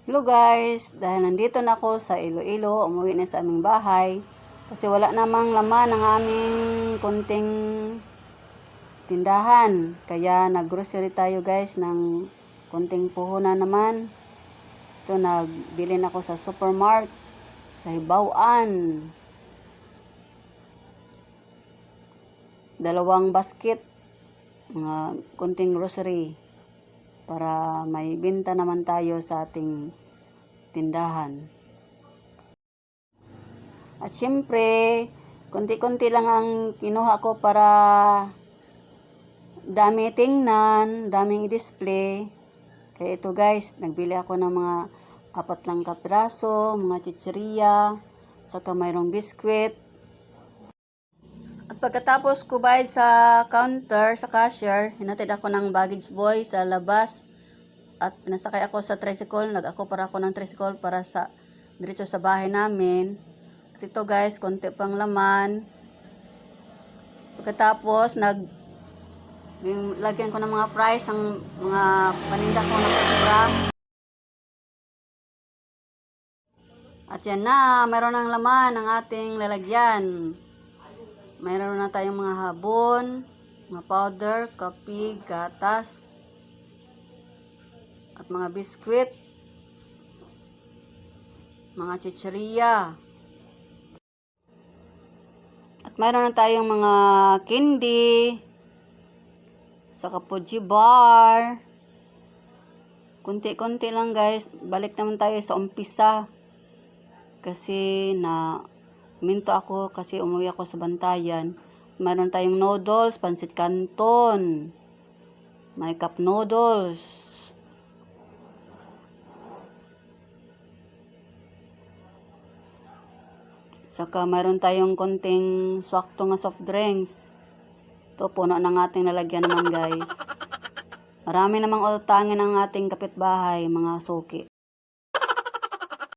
Hello guys, dahil nandito na ako sa Iloilo, umuwi na sa aming bahay kasi wala namang laman ang aming konting tindahan. Kaya naggrocery tayo guys ng konting puhunan naman. Ito, nagbili na ako sa supermart sa Hibawaan. 2 basket, mga konting grocery para may benta naman tayo sa ating tindahan. At syempre, konti-konti lang ang kinuha ko para dami tingnan, daming i-display. Kaya ito guys, nagbili ako ng mga 4 lang kapiraso, mga chichirya, saka mayroong biskwit. At pagkatapos ko bayad sa counter, sa cashier, hinatid ako ng baggage boy sa labas. At pinasakay ako sa tricycle, nag-ako para ako ng tricycle para sa diretso sa bahay namin. At ito guys, konti pang laman. Pagkatapos, lagyan ko ng mga price ang mga paninda ko na pagkura. At yan na, mayroon ng laman ang ating lalagyan. Mayroon na tayong mga habon, mga powder, kape, gatas, at mga biskwit, mga chichirya. At mayroon na tayong mga candy, saka Fuji bar. Kunti-kunti lang guys. Balik naman tayo sa umpisa. Kasi minto ako kasi umuwi ako sa Bantayan. Mayroon tayong noodles, pansit canton, may cup noodles. Saka mayroon tayong konting swakto nga soft drinks. Ito, puno ng ating lalagyan naman guys. Marami namang utangin ang ating kapitbahay, mga suki.